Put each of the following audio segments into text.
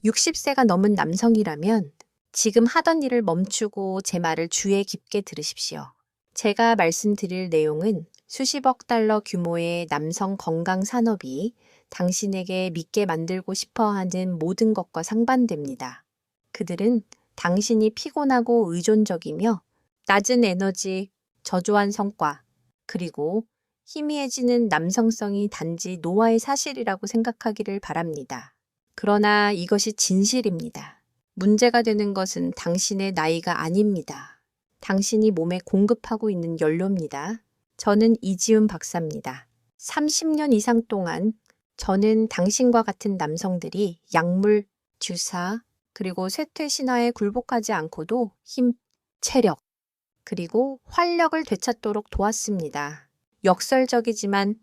60세가 넘은 남성이라면 지금 하던 일을 멈추고 제 말을 주의 깊게 들으십시오. 제가 말씀드릴 내용은 수십억 달러 규모의 남성 건강 산업이 당신에게 믿게 만들고 싶어 하는 모든 것과 상반됩니다. 그들은 당신이 피곤하고 의존적이며 낮은 에너지, 저조한 성과, 그리고 희미해지는 남성성이 단지 노화의 사실이라고 생각하기를 바랍니다. 그러나 이것이 진실입니다. 문제가 되는 것은 당신의 나이가 아닙니다. 당신이 몸에 공급하고 있는 연료입니다. 저는 이지훈 박사입니다. 30년 이상 동안 저는 당신과 같은 남성들이 약물, 주사, 그리고 쇠퇴 신화에 굴복하지 않고도 힘, 체력, 그리고 활력을 되찾도록 도왔습니다. 역설적이지만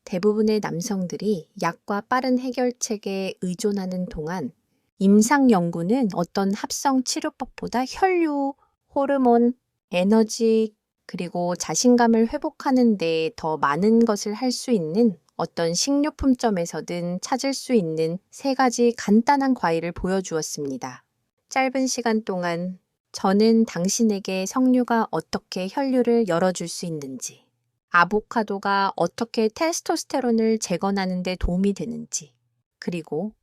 대부분의 남성들이 약과 빠른 해결책에 의존하는 동안 임상 연구는 어떤 합성 치료법보다 혈류, 호르몬, 에너지, 그리고 자신감을 회복하는 데 더 많은 것을 할 수 있는 어떤 식료품점에서든 찾을 수 있는 3가지 간단한 과일을 보여주었습니다. 짧은 시간 동안 저는 당신에게 석류가 어떻게 혈류를 열어줄 수 있는지, 아보카도가 어떻게 테스토스테론을 재건하는 데 도움이 되는지, 그리고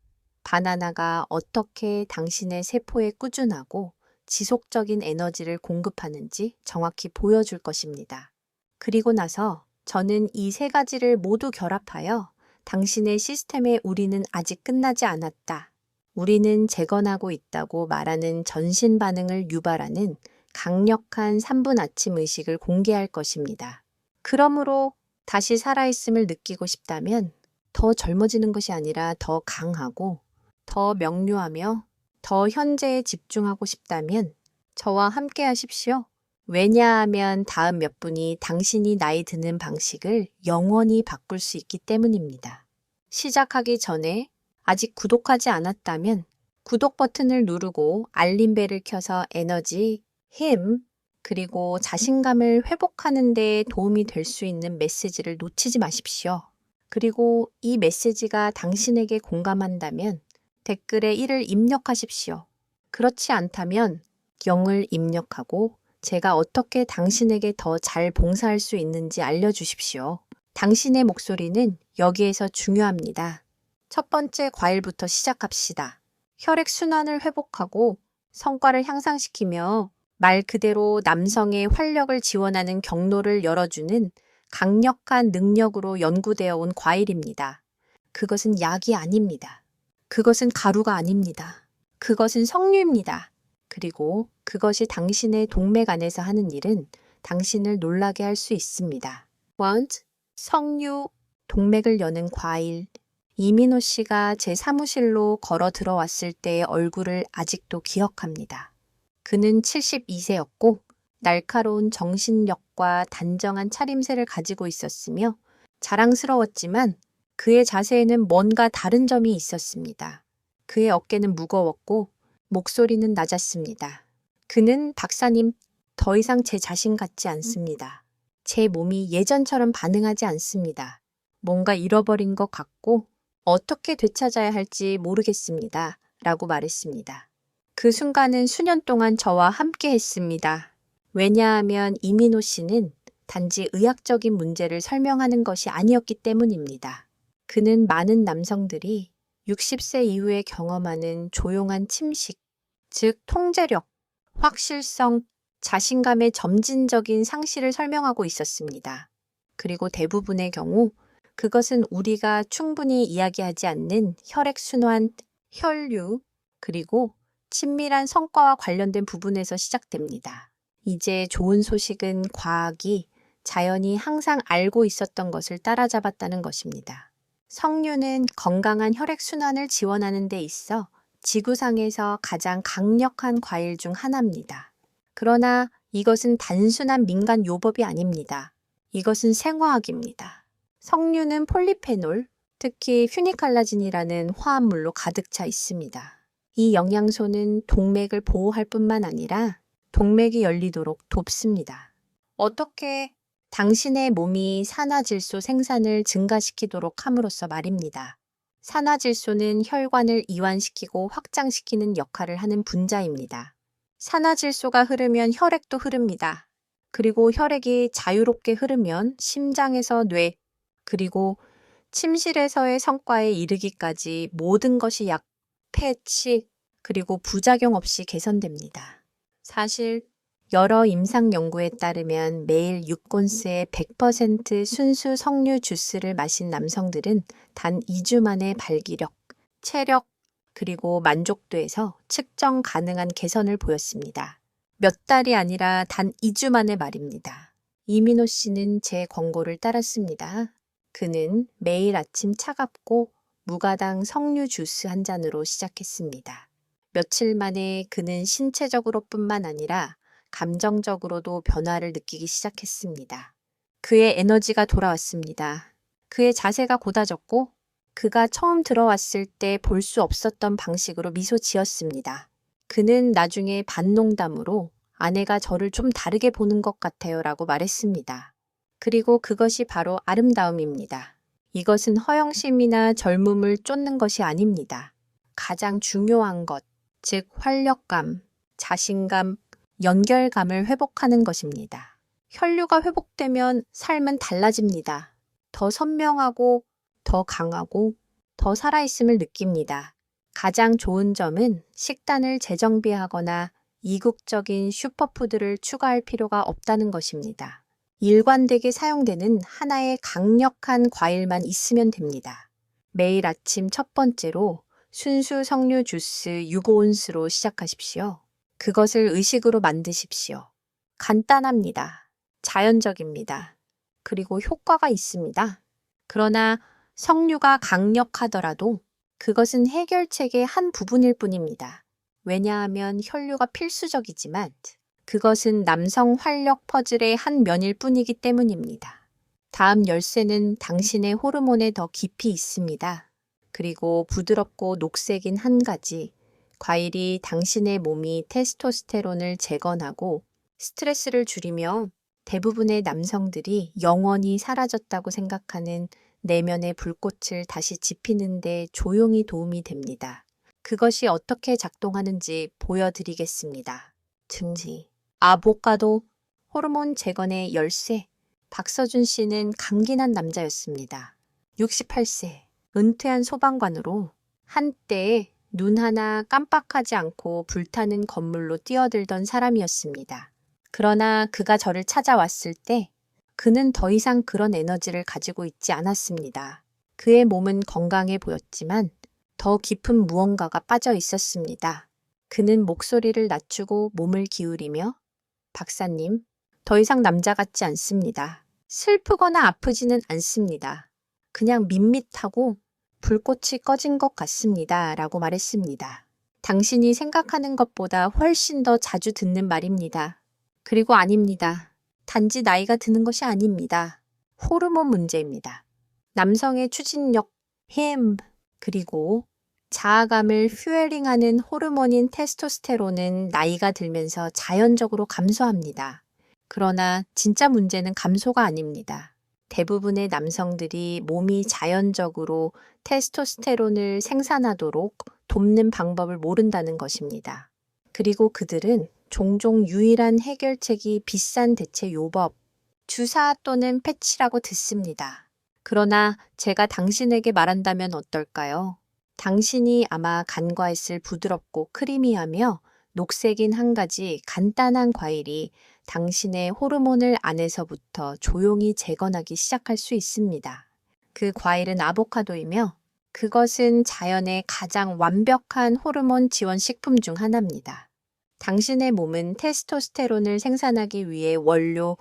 바나나가 어떻게 당신의 세포에 꾸준하고 지속적인 에너지를 공급하는지 정확히 보여줄 것입니다. 그리고 나서 저는 이 3가지를 모두 결합하여 당신의 시스템에 우리는 아직 끝나지 않았다. 우리는 재건하고 있다고 말하는 전신 반응을 유발하는 강력한 3분 아침 의식을 공개할 것입니다. 그러므로 다시 살아있음을 느끼고 싶다면 더 젊어지는 것이 아니라 더 강하고 더 명료하며 더 현재에 집중하고 싶다면 저와 함께 하십시오. 왜냐하면 다음 몇 분이 당신이 나이 드는 방식을 영원히 바꿀 수 있기 때문입니다. 시작하기 전에 아직 구독하지 않았다면 구독 버튼을 누르고 알림벨을 켜서 에너지, 힘, 그리고 자신감을 회복하는 데 도움이 될 수 있는 메시지를 놓치지 마십시오. 그리고 이 메시지가 당신에게 공감한다면 댓글에 1을 입력하십시오. 그렇지 않다면 0을 입력하고 제가 어떻게 당신에게 더 잘 봉사할 수 있는지 알려주십시오. 당신의 목소리는 여기에서 중요합니다. 첫 번째 과일부터 시작합시다. 혈액순환을 회복하고 성과를 향상시키며 말 그대로 남성의 활력을 지원하는 경로를 열어주는 강력한 능력으로 연구되어 온 과일입니다. 그것은 약이 아닙니다. 그것은 가루가 아닙니다. 그것은 석류입니다. 그리고 그것이 당신의 동맥 안에서 하는 일은 당신을 놀라게 할 수 있습니다. want, 석류, 동맥을 여는 과일. 이민호 씨가 제 사무실로 걸어 들어왔을 때의 얼굴을 아직도 기억합니다. 그는 72세였고 날카로운 정신력과 단정한 차림새를 가지고 있었으며 자랑스러웠지만 그의 자세에는 뭔가 다른 점이 있었습니다. 그의 어깨는 무거웠고 목소리는 낮았습니다. 그는 박사님, 더 이상 제 자신 같지 않습니다. 제 몸이 예전처럼 반응하지 않습니다. 뭔가 잃어버린 것 같고 어떻게 되찾아야 할지 모르겠습니다. 라고 말했습니다. 그 순간은 수년 동안 저와 함께 했습니다. 왜냐하면 이민호 씨는 단지 의학적인 문제를 설명하는 것이 아니었기 때문입니다. 그는 많은 남성들이 60세 이후에 경험하는 조용한 침식, 즉 통제력, 확실성, 자신감의 점진적인 상실을 설명하고 있었습니다. 그리고 대부분의 경우 그것은 우리가 충분히 이야기하지 않는 혈액순환, 혈류, 그리고 친밀한 성과와 관련된 부분에서 시작됩니다. 이제 좋은 소식은 과학이 자연이 항상 알고 있었던 것을 따라잡았다는 것입니다. 석류는 건강한 혈액순환을 지원하는 데 있어 지구상에서 가장 강력한 과일 중 하나입니다. 그러나 이것은 단순한 민간 요법이 아닙니다. 이것은 생화학입니다. 석류는 폴리페놀, 특히 휴니칼라진이라는 화합물로 가득 차 있습니다. 이 영양소는 동맥을 보호할 뿐만 아니라 동맥이 열리도록 돕습니다. 어떻게 당신의 몸이 산화질소 생산을 증가시키도록 함으로써 말입니다. 산화질소는 혈관을 이완시키고 확장시키는 역할을 하는 분자입니다. 산화질소가 흐르면 혈액도 흐릅니다. 그리고 혈액이 자유롭게 흐르면 심장에서 뇌, 그리고 침실에서의 성과에 이르기까지 모든 것이 약, 폐치, 그리고 부작용 없이 개선됩니다. 사실 여러 임상 연구에 따르면 매일 6온스의 100% 순수 석류 주스를 마신 남성들은 단 2주 만에 발기력, 체력, 그리고 만족도에서 측정 가능한 개선을 보였습니다. 몇 달이 아니라 단 2주 만에 말입니다. 이민호 씨는 제 권고를 따랐습니다. 그는 매일 아침 차갑고 무가당 석류 주스 한 잔으로 시작했습니다. 며칠 만에 그는 신체적으로뿐만 아니라 감정적으로도 변화를 느끼기 시작했습니다. 그의 에너지가 돌아왔습니다. 그의 자세가 곧아졌고 그가 처음 들어왔을 때 볼 수 없었던 방식으로 미소 지었습니다. 그는 나중에 반농담으로 아내가 저를 좀 다르게 보는 것 같아요 라고 말했습니다. 그리고 그것이 바로 아름다움입니다. 이것은 허영심이나 젊음을 쫓는 것이 아닙니다. 가장 중요한 것, 즉 활력감, 자신감, 연결감을 회복하는 것입니다. 혈류가 회복되면 삶은 달라집니다. 더 선명하고 더 강하고 더 살아있음을 느낍니다. 가장 좋은 점은 식단을 재정비하거나 이국적인 슈퍼푸드를 추가할 필요가 없다는 것입니다. 일관되게 사용되는 하나의 강력한 과일만 있으면 됩니다. 매일 아침 첫 번째로 순수 석류 주스 6온스로 시작하십시오. 그것을 의식으로 만드십시오. 간단합니다. 자연적입니다. 그리고 효과가 있습니다. 그러나 석류가 강력하더라도 그것은 해결책의 한 부분일 뿐입니다. 왜냐하면 혈류가 필수적이지만 그것은 남성 활력 퍼즐의 한 면일 뿐이기 때문입니다. 다음 열쇠는 당신의 호르몬에 더 깊이 있습니다. 그리고 부드럽고 녹색인 한 가지, 과일이 당신의 몸이 테스토스테론을 재건하고 스트레스를 줄이며 대부분의 남성들이 영원히 사라졌다고 생각하는 내면의 불꽃을 다시 지피는 데 조용히 도움이 됩니다. 그것이 어떻게 작동하는지 보여드리겠습니다. 둥지, 아보카도, 호르몬 재건의 열쇠. 박서준 씨는 강긴한 남자였습니다. 68세, 은퇴한 소방관으로 한때에 눈 하나 깜빡하지 않고 불타는 건물로 뛰어들던 사람이었습니다. 그러나 그가 저를 찾아왔을 때 그는 더 이상 그런 에너지를 가지고 있지 않았습니다. 그의 몸은 건강해 보였지만 더 깊은 무언가가 빠져 있었습니다. 그는 목소리를 낮추고 몸을 기울이며 박사님, 더 이상 남자 같지 않습니다. 슬프거나 아프지는 않습니다. 그냥 밋밋하고 불꽃이 꺼진 것 같습니다. 라고 말했습니다. 당신이 생각하는 것보다 훨씬 더 자주 듣는 말입니다. 그리고 아닙니다. 단지 나이가 드는 것이 아닙니다. 호르몬 문제입니다. 남성의 추진력, 힘, 그리고 자아감을 퓨어링하는 호르몬인 테스토스테론은 나이가 들면서 자연적으로 감소합니다. 그러나 진짜 문제는 감소가 아닙니다. 대부분의 남성들이 몸이 자연적으로 테스토스테론을 생산하도록 돕는 방법을 모른다는 것입니다. 그리고 그들은 종종 유일한 해결책이 비싼 대체 요법, 주사 또는 패치라고 듣습니다. 그러나 제가 당신에게 말한다면 어떨까요? 당신이 아마 간과했을 부드럽고 크리미하며 녹색인 한 가지 간단한 과일이 당신의 호르몬을 안에서부터 조용히 재건하기 시작할 수 있습니다. 그 과일은 아보카도이며 그것은 자연의 가장 완벽한 호르몬 지원 식품 중 하나입니다. 당신의 몸은 테스토스테론을 생산하기 위해 원료,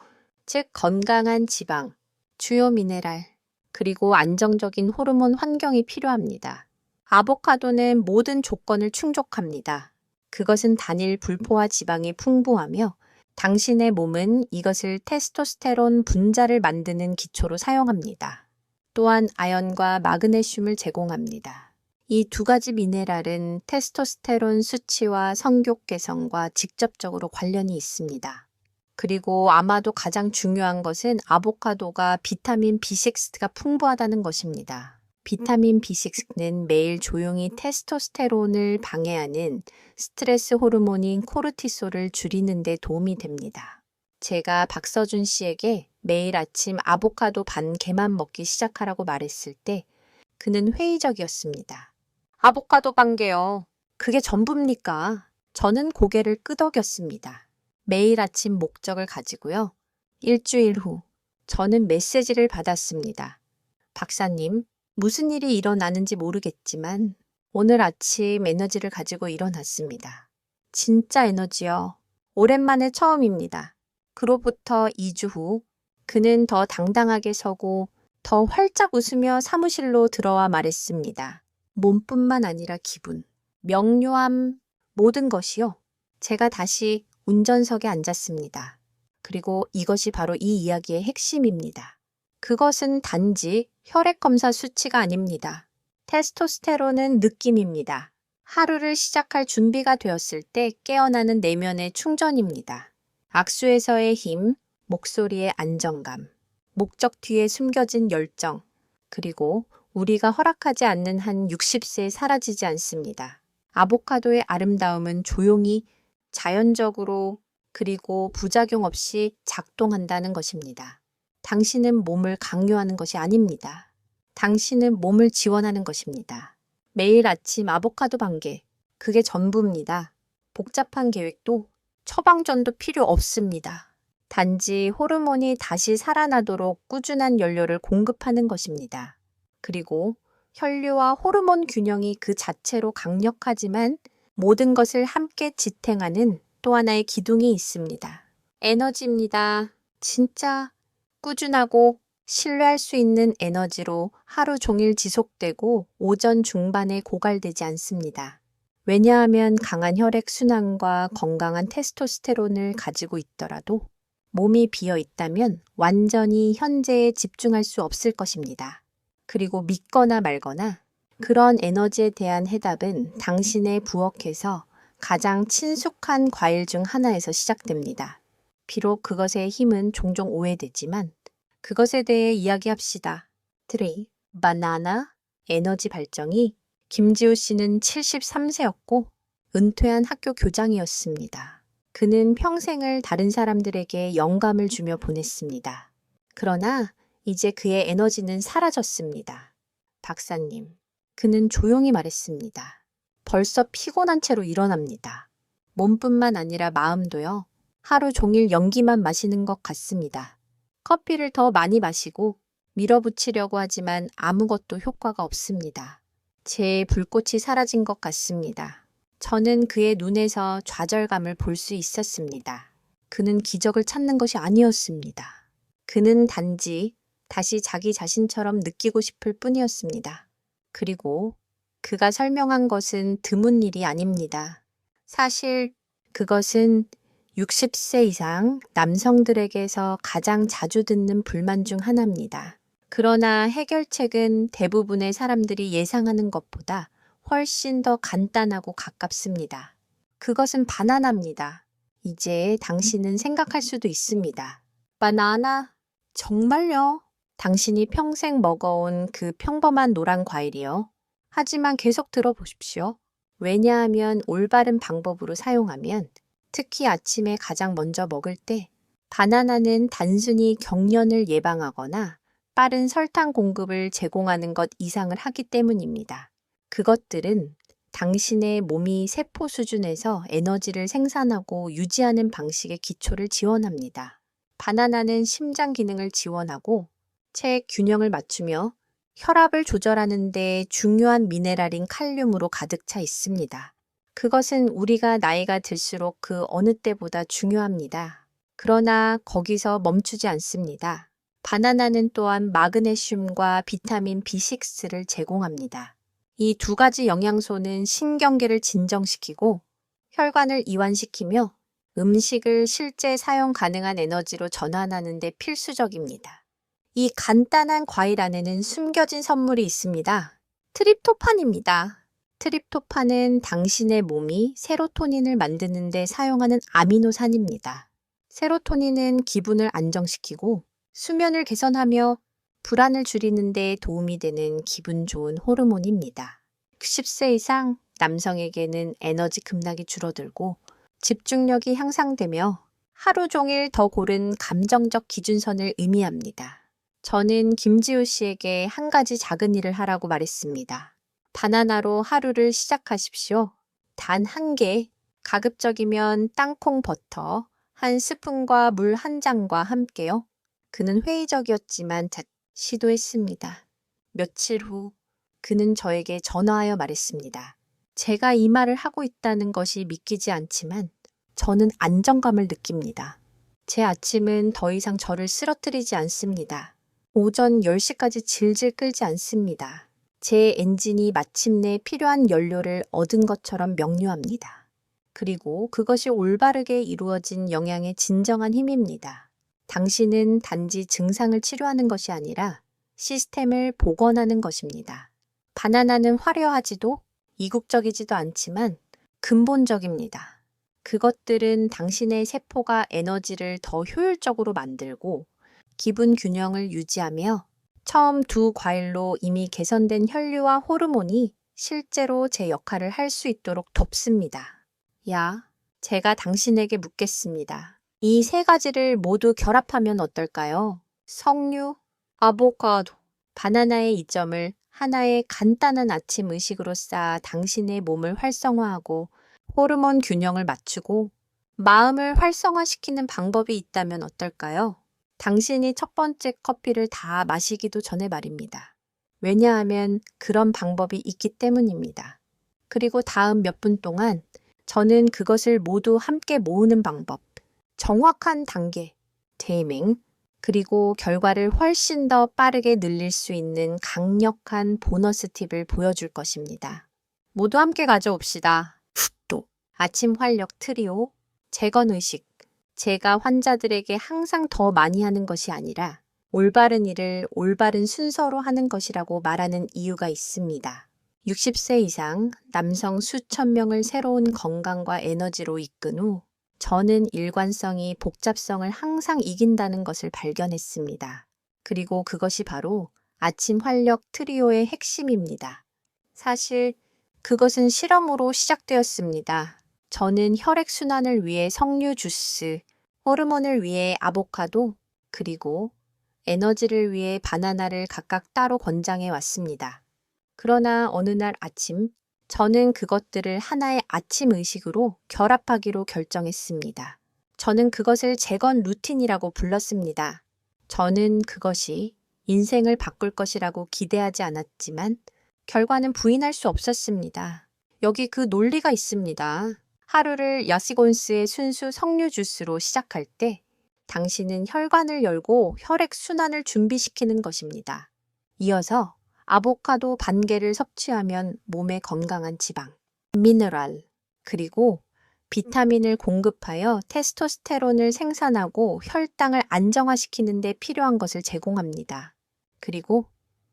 즉 건강한 지방, 주요 미네랄, 그리고 안정적인 호르몬 환경이 필요합니다. 아보카도는 모든 조건을 충족합니다. 그것은 단일 불포화 지방이 풍부하며 당신의 몸은 이것을 테스토스테론 분자를 만드는 기초로 사용합니다. 또한 아연과 마그네슘을 제공합니다. 이 두 가지 미네랄은 테스토스테론 수치와 성욕 개선과 직접적으로 관련이 있습니다. 그리고 아마도 가장 중요한 것은 아보카도가 비타민 B6가 풍부하다는 것입니다. 비타민 B6는 매일 조용히 테스토스테론을 방해하는 스트레스 호르몬인 코르티솔을 줄이는 데 도움이 됩니다. 제가 박서준 씨에게 매일 아침 아보카도 반 개만 먹기 시작하라고 말했을 때 그는 회의적이었습니다. 아보카도 반 개요. 그게 전부입니까? 저는 고개를 끄덕였습니다. 매일 아침 목적을 가지고요. 일주일 후 저는 메시지를 받았습니다. 박사님, 무슨 일이 일어나는지 모르겠지만 오늘 아침 에너지를 가지고 일어났습니다. 진짜 에너지요. 오랜만에 처음입니다. 그로부터 2주 후 그는 더 당당하게 서고 더 활짝 웃으며 사무실로 들어와 말했습니다. 몸뿐만 아니라 기분, 명료함, 모든 것이요. 제가 다시 운전석에 앉았습니다. 그리고 이것이 바로 이 이야기의 핵심입니다. 그것은 단지 혈액검사 수치가 아닙니다. 테스토스테론은 느낌입니다. 하루를 시작할 준비가 되었을 때 깨어나는 내면의 충전입니다. 악수에서의 힘, 목소리의 안정감, 목적 뒤에 숨겨진 열정, 그리고 우리가 허락하지 않는 한 60세에 사라지지 않습니다. 아보카도의 아름다움은 조용히, 자연적으로, 그리고 부작용 없이 작동한다는 것입니다. 당신은 몸을 강요하는 것이 아닙니다. 당신은 몸을 지원하는 것입니다. 매일 아침 아보카도 반 개, 그게 전부입니다. 복잡한 계획도 처방전도 필요 없습니다. 단지 호르몬이 다시 살아나도록 꾸준한 연료를 공급하는 것입니다. 그리고 혈류와 호르몬 균형이 그 자체로 강력하지만 모든 것을 함께 지탱하는 또 하나의 기둥이 있습니다. 에너지입니다. 진짜 꾸준하고 신뢰할 수 있는 에너지로 하루 종일 지속되고 오전 중반에 고갈되지 않습니다. 왜냐하면 강한 혈액순환과 건강한 테스토스테론을 가지고 있더라도 몸이 비어 있다면 완전히 현재에 집중할 수 없을 것입니다. 그리고 믿거나 말거나 그런 에너지에 대한 해답은 당신의 부엌에서 가장 친숙한 과일 중 하나에서 시작됩니다. 비록 그것의 힘은 종종 오해되지만 그것에 대해 이야기합시다. 3. 바나나 에너지 발정이 김지우 씨는 73세였고 은퇴한 학교 교장이었습니다. 그는 평생을 다른 사람들에게 영감을 주며 보냈습니다. 그러나 이제 그의 에너지는 사라졌습니다. 박사님, 그는 조용히 말했습니다. 벌써 피곤한 채로 일어납니다. 몸뿐만 아니라 마음도요. 하루 종일 연기만 마시는 것 같습니다. 커피를 더 많이 마시고 밀어붙이려고 하지만 아무것도 효과가 없습니다. 제 불꽃이 사라진 것 같습니다. 저는 그의 눈에서 좌절감을 볼 수 있었습니다. 그는 기적을 찾는 것이 아니었습니다. 그는 단지 다시 자기 자신처럼 느끼고 싶을 뿐이었습니다. 그리고 그가 설명한 것은 드문 일이 아닙니다. 사실 그것은 60세 이상 남성들에게서 가장 자주 듣는 불만 중 하나입니다. 그러나 해결책은 대부분의 사람들이 예상하는 것보다 훨씬 더 간단하고 가깝습니다. 그것은 바나나입니다. 이제 당신은 생각할 수도 있습니다. 바나나? 정말요? 당신이 평생 먹어온 그 평범한 노란 과일이요. 하지만 계속 들어보십시오. 왜냐하면 올바른 방법으로 사용하면 특히 아침에 가장 먼저 먹을 때 바나나는 단순히 경련을 예방하거나 빠른 설탕 공급을 제공하는 것 이상을 하기 때문입니다. 그것들은 당신의 몸이 세포 수준에서 에너지를 생산하고 유지하는 방식의 기초를 지원합니다. 바나나는 심장 기능을 지원하고 체 균형을 맞추며 혈압을 조절하는 데 중요한 미네랄인 칼륨으로 가득 차 있습니다. 그것은 우리가 나이가 들수록 그 어느 때보다 중요합니다. 그러나 거기서 멈추지 않습니다. 바나나는 또한 마그네슘과 비타민 B6를 제공합니다. 이 두 가지 영양소는 신경계를 진정시키고 혈관을 이완시키며 음식을 실제 사용 가능한 에너지로 전환하는 데 필수적입니다. 이 간단한 과일 안에는 숨겨진 선물이 있습니다. 트립토판입니다. 트립토판은 당신의 몸이 세로토닌을 만드는 데 사용하는 아미노산입니다. 세로토닌은 기분을 안정시키고 수면을 개선하며 불안을 줄이는 데 도움이 되는 기분 좋은 호르몬입니다. 60세 이상 남성에게는 에너지 급락이 줄어들고 집중력이 향상되며 하루 종일 더 고른 감정적 기준선을 의미합니다. 저는 김지우 씨에게 한 가지 작은 일을 하라고 말했습니다. 바나나로 하루를 시작하십시오. 단 한 개, 가급적이면 땅콩 버터 한 스푼과 물 한 잔과 함께요. 그는 회의적이었지만 시도했습니다. 며칠 후 그는 저에게 전화하여 말했습니다. 제가 이 말을 하고 있다는 것이 믿기지 않지만 저는 안정감을 느낍니다. 제 아침은 더 이상 저를 쓰러뜨리지 않습니다. 오전 10시까지 질질 끌지 않습니다. 제 엔진이 마침내 필요한 연료를 얻은 것처럼 명료합니다. 그리고 그것이 올바르게 이루어진 영양의 진정한 힘입니다. 당신은 단지 증상을 치료하는 것이 아니라 시스템을 복원하는 것입니다. 바나나는 화려하지도 이국적이지도 않지만 근본적입니다. 그것들은 당신의 세포가 에너지를 더 효율적으로 만들고 기분 균형을 유지하며 처음 두 과일로 이미 개선된 혈류와 호르몬이 실제로 제 역할을 할 수 있도록 돕습니다. 제가 당신에게 묻겠습니다. 이 세 가지를 모두 결합하면 어떨까요? 석류, 아보카도, 바나나의 이점을 하나의 간단한 아침 의식으로 쌓아 당신의 몸을 활성화하고 호르몬 균형을 맞추고 마음을 활성화시키는 방법이 있다면 어떨까요? 당신이 첫 번째 커피를 다 마시기도 전에 말입니다. 왜냐하면 그런 방법이 있기 때문입니다. 그리고 다음 몇 분 동안 저는 그것을 모두 함께 모으는 방법, 정확한 단계, 테이밍, 그리고 결과를 훨씬 더 빠르게 늘릴 수 있는 강력한 보너스 팁을 보여줄 것입니다. 모두 함께 가져옵시다. 또 아침 활력 트리오, 재건의식. 제가 환자들에게 항상 더 많이 하는 것이 아니라 올바른 일을 올바른 순서로 하는 것이라고 말하는 이유가 있습니다. 60세 이상 남성 수천 명을 새로운 건강과 에너지로 이끈 후 저는 일관성이 복잡성을 항상 이긴다는 것을 발견했습니다. 그리고 그것이 바로 아침 활력 트리오의 핵심입니다. 사실 그것은 실험으로 시작되었습니다. 저는 혈액순환을 위해 석류 주스, 호르몬을 위해 아보카도, 그리고 에너지를 위해 바나나를 각각 따로 권장해 왔습니다. 그러나 어느 날 아침, 저는 그것들을 하나의 아침 의식으로 결합하기로 결정했습니다. 저는 그것을 재건 루틴이라고 불렀습니다. 저는 그것이 인생을 바꿀 것이라고 기대하지 않았지만 결과는 부인할 수 없었습니다. 여기 그 논리가 있습니다. 하루를 야시곤스의 순수 석류 주스로 시작할 때 당신은 혈관을 열고 혈액 순환을 준비시키는 것입니다. 이어서 아보카도 반 개를 섭취하면 몸에 건강한 지방, 미네랄, 그리고 비타민을 공급하여 테스토스테론을 생산하고 혈당을 안정화시키는 데 필요한 것을 제공합니다. 그리고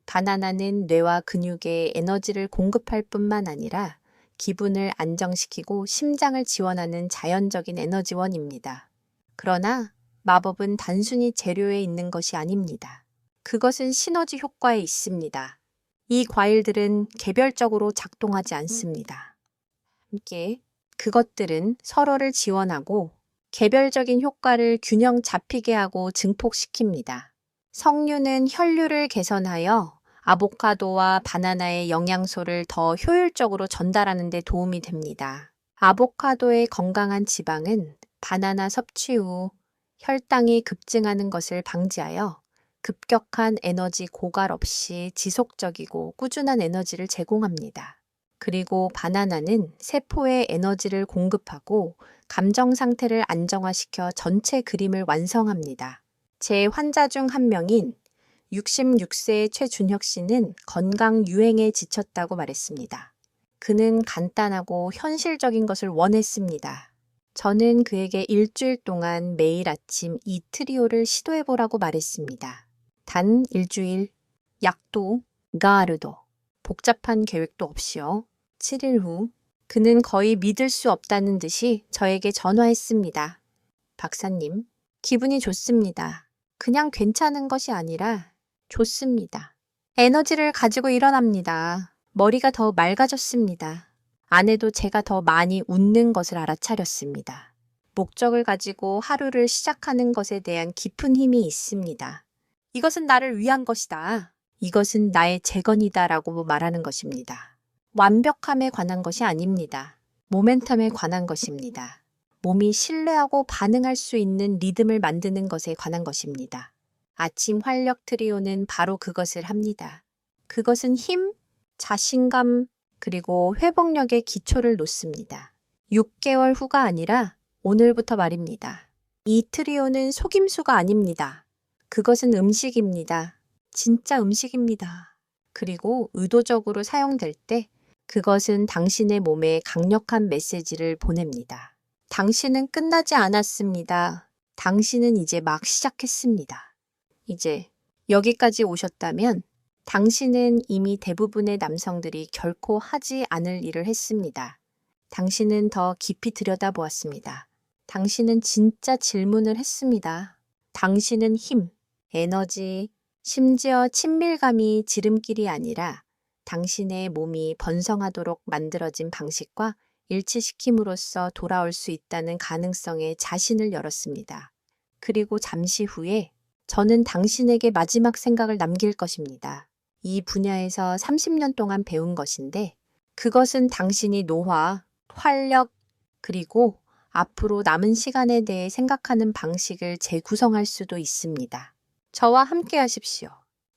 바나나는 뇌와 근육에 에너지를 공급할 뿐만 아니라 기분을 안정시키고 심장을 지원하는 자연적인 에너지원입니다. 그러나 마법은 단순히 재료에 있는 것이 아닙니다. 그것은 시너지 효과에 있습니다. 이 과일들은 개별적으로 작동하지 않습니다. 함께 그것들은 서로를 지원하고 개별적인 효과를 균형 잡히게 하고 증폭시킵니다. 석류는 혈류를 개선하여 아보카도와 바나나의 영양소를 더 효율적으로 전달하는 데 도움이 됩니다. 아보카도의 건강한 지방은 바나나 섭취 후 혈당이 급증하는 것을 방지하여 급격한 에너지 고갈 없이 지속적이고 꾸준한 에너지를 제공합니다. 그리고 바나나는 세포에 에너지를 공급하고 감정 상태를 안정화시켜 전체 그림을 완성합니다. 제 환자 중 한 명인 66세의 최준혁 씨는 건강 유행에 지쳤다고 말했습니다. 그는 간단하고 현실적인 것을 원했습니다. 저는 그에게 일주일 동안 매일 아침 이 트리오를 시도해보라고 말했습니다. 단 일주일, 약도, 가르도, 복잡한 계획도 없이요. 7일 후, 그는 거의 믿을 수 없다는 듯이 저에게 전화했습니다. 박사님, 기분이 좋습니다. 그냥 괜찮은 것이 아니라 좋습니다. 에너지를 가지고 일어납니다. 머리가 더 맑아졌습니다. 아내도 제가 더 많이 웃는 것을 알아차렸습니다. 목적을 가지고 하루를 시작하는 것에 대한 깊은 힘이 있습니다. 이것은 나를 위한 것이다. 이것은 나의 재건이다라고 말하는 것입니다. 완벽함에 관한 것이 아닙니다. 모멘텀에 관한 것입니다. 몸이 신뢰하고 반응할 수 있는 리듬을 만드는 것에 관한 것입니다. 아침 활력 트리오는 바로 그것을 합니다. 그것은 힘, 자신감, 그리고 회복력의 기초를 놓습니다. 6개월 후가 아니라 오늘부터 말입니다. 이 트리오는 속임수가 아닙니다. 그것은 음식입니다. 진짜 음식입니다. 그리고 의도적으로 사용될 때 그것은 당신의 몸에 강력한 메시지를 보냅니다. 당신은 끝나지 않았습니다. 당신은 이제 막 시작했습니다. 이제 여기까지 오셨다면 당신은 이미 대부분의 남성들이 결코 하지 않을 일을 했습니다. 당신은 더 깊이 들여다보았습니다. 당신은 진짜 질문을 했습니다. 당신은 힘, 에너지, 심지어 친밀감이 지름길이 아니라 당신의 몸이 번성하도록 만들어진 방식과 일치시킴으로써 돌아올 수 있다는 가능성에 자신을 열었습니다. 그리고 잠시 후에 저는 당신에게 마지막 생각을 남길 것입니다. 이 분야에서 30년 동안 배운 것인데 그것은 당신이 노화, 활력, 그리고 앞으로 남은 시간에 대해 생각하는 방식을 재구성할 수도 있습니다. 저와 함께 하십시오.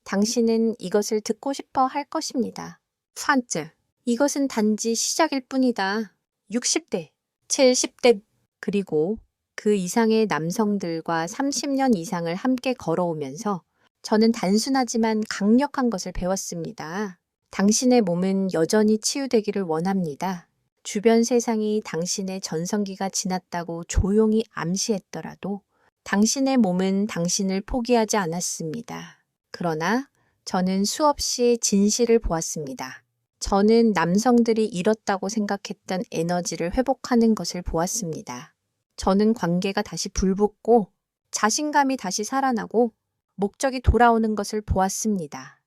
당신은 이것을 듣고 싶어 할 것입니다. 판트, 이것은 단지 시작일 뿐이다. 60대, 70대, 그리고 그 이상의 남성들과 30년 이상을 함께 걸어오면서 저는 단순하지만 강력한 것을 배웠습니다. 당신의 몸은 여전히 치유되기를 원합니다. 주변 세상이 당신의 전성기가 지났다고 조용히 암시했더라도 당신의 몸은 당신을 포기하지 않았습니다. 그러나 저는 수없이 진실을 보았습니다. 저는 남성들이 잃었다고 생각했던 에너지를 회복하는 것을 보았습니다. 저는 관계가 다시 불붙고 자신감이 다시 살아나고 목적이 돌아오는 것을 보았습니다.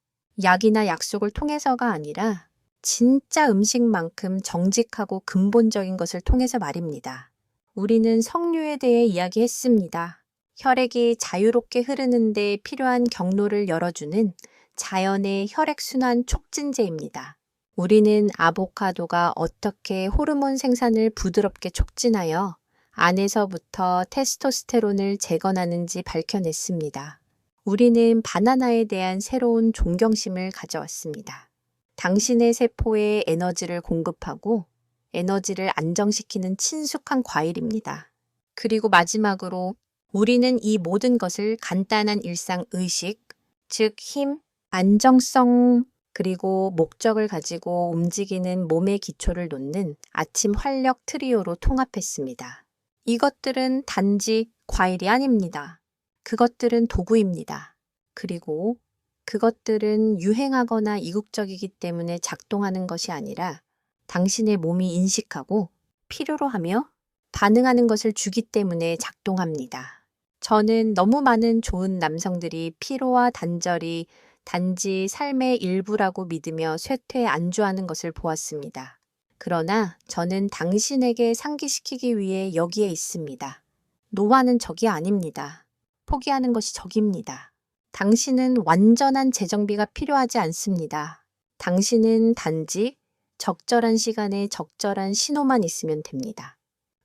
약이나 약속을 통해서가 아니라 진짜 음식만큼 정직하고 근본적인 것을 통해서 말입니다. 우리는 석류에 대해 이야기했습니다. 혈액이 자유롭게 흐르는 데 필요한 경로를 열어주는 자연의 혈액순환 촉진제입니다. 우리는 아보카도가 어떻게 호르몬 생산을 부드럽게 촉진하여 안에서부터 테스토스테론을 재건하는지 밝혀냈습니다. 우리는 바나나에 대한 새로운 존경심을 가져왔습니다. 당신의 세포에 에너지를 공급하고 에너지를 안정시키는 친숙한 과일입니다. 그리고 마지막으로 우리는 이 모든 것을 간단한 일상 의식, 즉 힘, 안정성, 그리고 목적을 가지고 움직이는 몸의 기초를 놓는 아침 활력 트리오로 통합했습니다. 이것들은 단지 과일이 아닙니다. 그것들은 도구입니다. 그리고 그것들은 유행하거나 이국적이기 때문에 작동하는 것이 아니라 당신의 몸이 인식하고 필요로 하며 반응하는 것을 주기 때문에 작동합니다. 저는 너무 많은 좋은 남성들이 피로와 단절이 단지 삶의 일부라고 믿으며 쇠퇴에 안주하는 것을 보았습니다. 그러나 저는 당신에게 상기시키기 위해 여기에 있습니다. 노화는 적이 아닙니다. 포기하는 것이 적입니다. 당신은 완전한 재정비가 필요하지 않습니다. 당신은 단지 적절한 시간에 적절한 신호만 있으면 됩니다.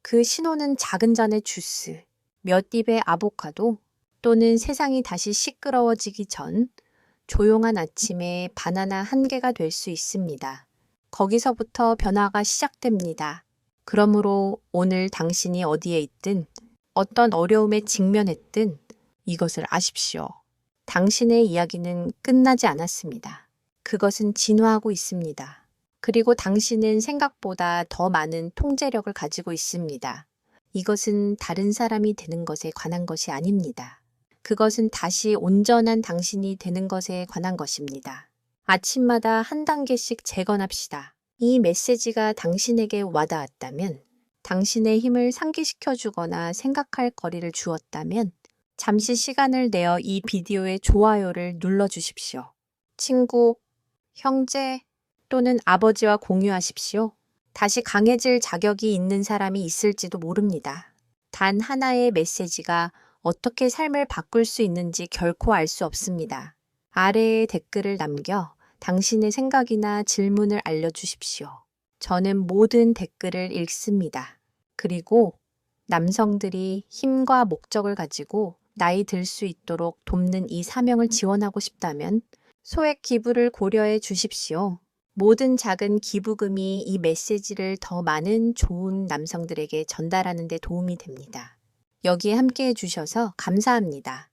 그 신호는 작은 잔의 주스, 몇 입의 아보카도, 또는 세상이 다시 시끄러워지기 전 조용한 아침에 바나나 한 개가 될 수 있습니다. 거기서부터 변화가 시작됩니다. 그러므로 오늘 당신이 어디에 있든 어떤 어려움에 직면했든 이것을 아십시오. 당신의 이야기는 끝나지 않았습니다. 그것은 진화하고 있습니다. 그리고 당신은 생각보다 더 많은 통제력을 가지고 있습니다. 이것은 다른 사람이 되는 것에 관한 것이 아닙니다. 그것은 다시 온전한 당신이 되는 것에 관한 것입니다. 아침마다 한 단계씩 재건합시다. 이 메시지가 당신에게 와닿았다면, 당신의 힘을 상기시켜주거나 생각할 거리를 주었다면, 잠시 시간을 내어 이 비디오에 좋아요를 눌러주십시오. 친구, 형제 또는 아버지와 공유하십시오. 다시 강해질 자격이 있는 사람이 있을지도 모릅니다. 단 하나의 메시지가 어떻게 삶을 바꿀 수 있는지 결코 알 수 없습니다. 아래에 댓글을 남겨 당신의 생각이나 질문을 알려주십시오. 저는 모든 댓글을 읽습니다. 그리고 남성들이 힘과 목적을 가지고 나이 들 수 있도록 돕는 이 사명을 지원하고 싶다면 소액 기부를 고려해 주십시오. 모든 작은 기부금이 이 메시지를 더 많은 좋은 남성들에게 전달하는 데 도움이 됩니다. 여기에 함께 해주셔서 감사합니다.